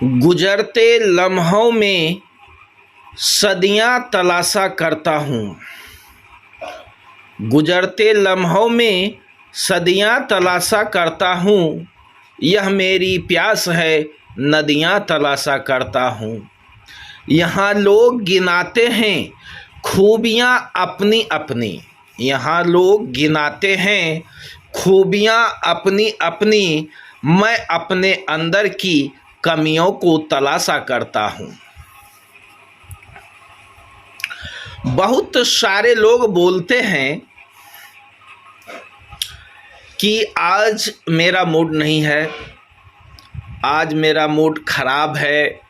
गुजरते लम्हों में सदियां तलाशा करता हूँ। गुजरते लम्हों में सदियां तलाशा करता हूँ। यह मेरी प्यास है, नदियां तलाशा करता हूँ। यहाँ लोग गिनाते हैं खूबियाँ अपनी अपनी। यहाँ लोग गिनाते हैं खूबियाँ अपनी अपनी। मैं अपने अंदर की कमियों को तलाशा करता हूँ। बहुत सारे लोग बोलते हैं कि आज मेरा मूड नहीं है, आज मेरा मूड खराब है।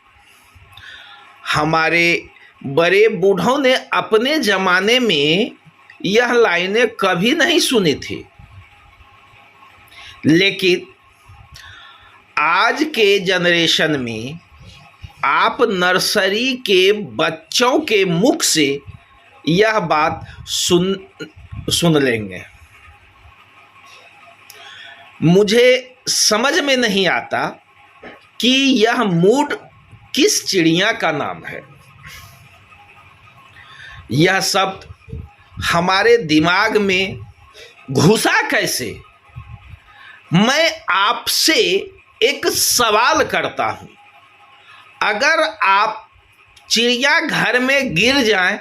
हमारे बड़े बूढ़ों ने अपने ज़माने में यह लाइनें कभी नहीं सुनी थी, लेकिन आज के जनरेशन में आप नर्सरी के बच्चों के मुख से यह बात सुन लेंगे। मुझे समझ में नहीं आता कि यह मूड किस चिड़िया का नाम है। यह शब्द हमारे दिमाग में घुसा कैसे? मैं आपसे एक सवाल करता हूं, अगर आप चिड़िया घर में गिर जाएं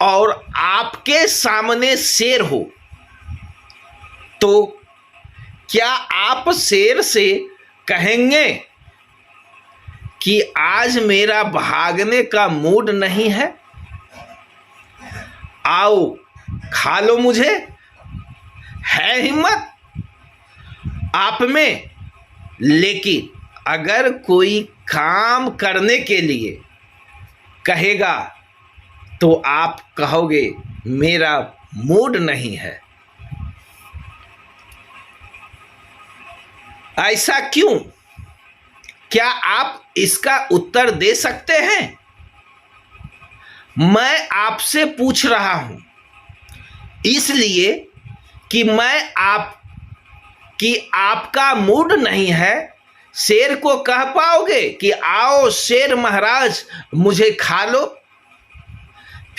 और आपके सामने शेर हो, तो क्या आप शेर से कहेंगे कि आज मेरा भागने का मूड नहीं है, आओ खा लो मुझे? है हिम्मत आप में? लेकिन अगर कोई काम करने के लिए कहेगा तो आप कहोगे मेरा मूड नहीं है। ऐसा क्यों? क्या आप इसका उत्तर दे सकते हैं? मैं आपसे पूछ रहा हूं इसलिए कि आपका मूड नहीं है। शेर को कह पाओगे कि आओ शेर महाराज मुझे खा लो?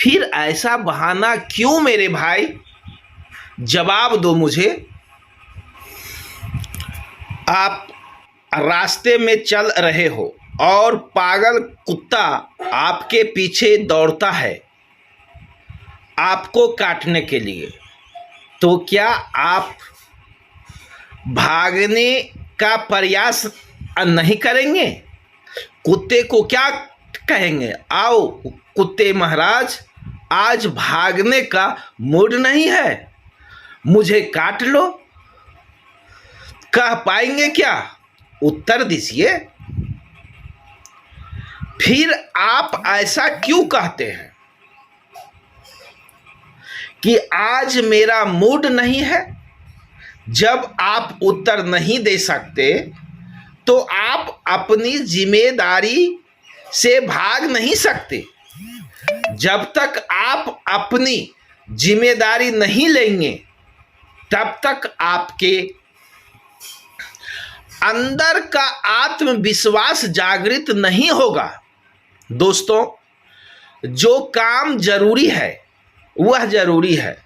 फिर ऐसा बहाना क्यों मेरे भाई? जवाब दो मुझे। आप रास्ते में चल रहे हो और पागल कुत्ता आपके पीछे दौड़ता है आपको काटने के लिए, तो क्या आप भागने का प्रयास नहीं करेंगे? कुत्ते को क्या कहेंगे? आओ कुत्ते महाराज, आज भागने का मूड नहीं है, मुझे काट लो। कह पाएंगे क्या? उत्तर दीजिए। फिर आप ऐसा क्यों कहते हैं कि आज मेरा मूड नहीं है? जब आप उत्तर नहीं दे सकते तो आप अपनी जिम्मेदारी से भाग नहीं सकते। जब तक आप अपनी जिम्मेदारी नहीं लेंगे तब तक आपके अंदर का आत्मविश्वास जागृत नहीं होगा। दोस्तों, जो काम जरूरी है वह जरूरी है,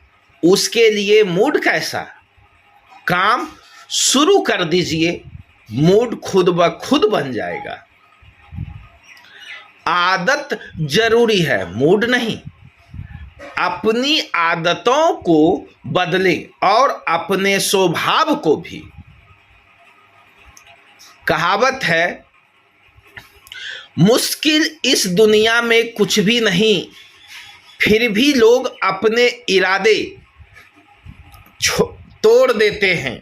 उसके लिए मूड कैसा? काम शुरू कर दीजिए, मूड खुद ब खुद बन जाएगा। आदत जरूरी है, मूड नहीं। अपनी आदतों को बदलें और अपने स्वभाव को भी। कहावत है, मुश्किल इस दुनिया में कुछ भी नहीं, फिर भी लोग अपने इरादे तोड़ देते हैं।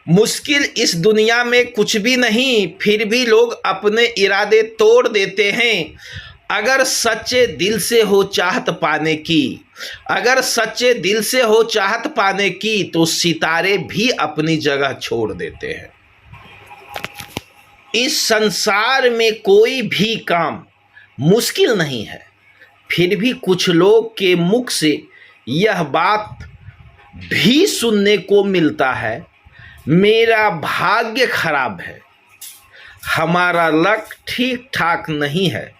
मुश्किल इस दुनिया में कुछ भी नहीं, फिर भी लोग अपने इरादे तोड़ देते हैं। अगर सच्चे दिल से हो चाहत पाने की, अगर सच्चे दिल से हो चाहत पाने की, तो सितारे भी अपनी जगह छोड़ देते हैं। इस संसार में कोई भी काम मुश्किल नहीं है, फिर भी कुछ लोग के मुख से यह बात भी सुनने को मिलता है, मेरा भाग्य खराब है। हमारा लक ठीक ठाक नहीं है।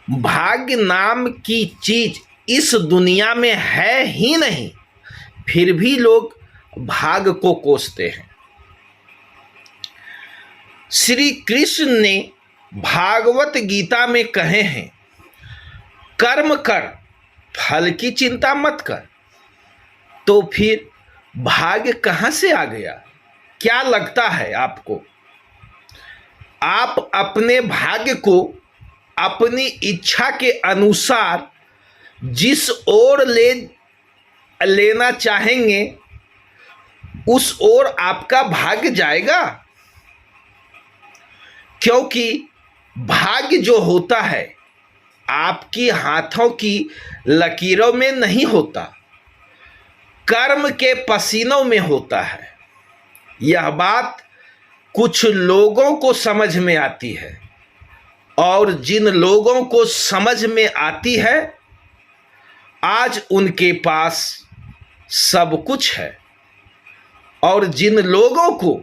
भाग्य नाम की चीज इस दुनिया में है ही नहीं, फिर भी लोग भाग्य को कोसते हैं। श्री कृष्ण ने भागवत गीता में कहे हैं, कर्म कर, फल की चिंता मत कर। तो फिर भाग्य कहां से आ गया? क्या लगता है आपको? आप अपने भाग्य को अपनी इच्छा के अनुसार जिस ओर लेना चाहेंगे उस ओर आपका भाग्य जाएगा, क्योंकि भाग्य जो होता है आपकी हाथों की लकीरों में नहीं होता, कर्म के पसीनों में होता है। यह बात कुछ लोगों को समझ में आती है, और जिन लोगों को समझ में आती है आज उनके पास सब कुछ है, और जिन लोगों को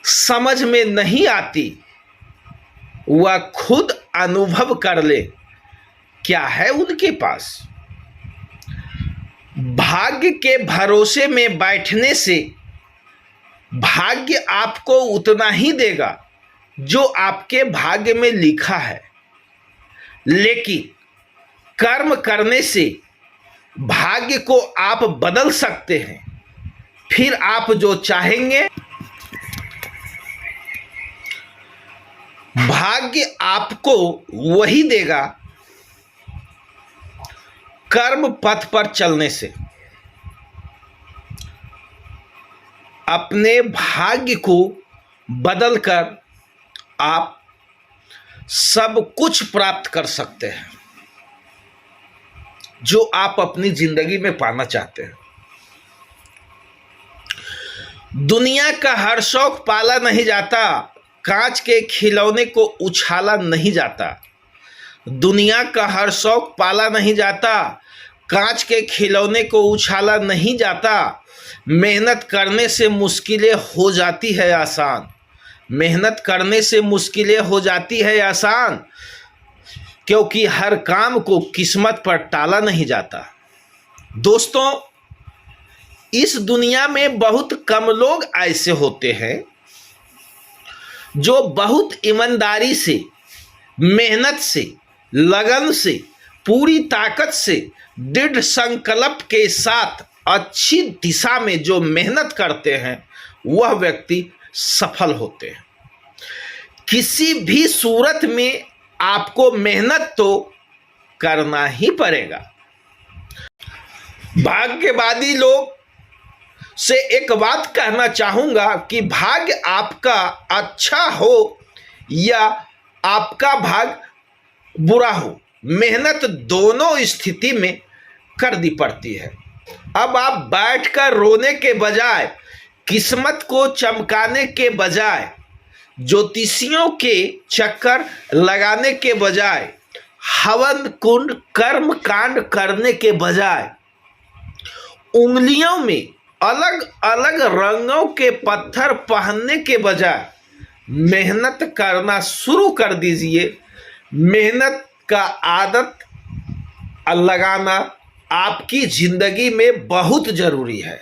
समझ में नहीं आती वह खुद अनुभव कर ले क्या है उनके पास। भाग्य के भरोसे में बैठने से भाग्य आपको उतना ही देगा जो आपके भाग्य में लिखा है, लेकिन कर्म करने से भाग्य को आप बदल सकते हैं। फिर आप जो चाहेंगे भाग्य आपको वही देगा। कर्म पथ पर चलने से अपने भाग्य को बदलकर आप सब कुछ प्राप्त कर सकते हैं जो आप अपनी जिंदगी में पाना चाहते हैं। दुनिया का हर शौक पाला नहीं जाता, कांच के खिलौने को उछाला नहीं जाता। दुनिया का हर शौक पाला नहीं जाता, कांच के खिलौने को उछाला नहीं जाता। मेहनत करने से मुश्किलें हो जाती है आसान, मेहनत करने से मुश्किलें हो जाती है आसान, क्योंकि हर काम को किस्मत पर टाला नहीं जाता। दोस्तों, इस दुनिया में बहुत कम लोग ऐसे होते हैं जो बहुत ईमानदारी से, मेहनत से, लगन से, पूरी ताकत से, दृढ़ संकल्प के साथ अच्छी दिशा में जो मेहनत करते हैं वह व्यक्ति सफल होते हैं। किसी भी सूरत में आपको मेहनत तो करना ही पड़ेगा। भाग्यवादी लोग से एक बात कहना चाहूंगा कि भाग्य आपका अच्छा हो या आपका भाग्य बुरा हो, मेहनत दोनों स्थिति में करनी पड़ती है। अब आप बैठकर रोने के बजाय, किस्मत को चमकाने के बजाय, ज्योतिषियों के चक्कर लगाने के बजाय, हवन कुंड कर्म कांड करने के बजाय, उंगलियों में अलग अलग रंगों के पत्थर पहनने के बजाय मेहनत करना शुरू कर दीजिए। मेहनत का आदत लगाना आपकी जिंदगी में बहुत जरूरी है।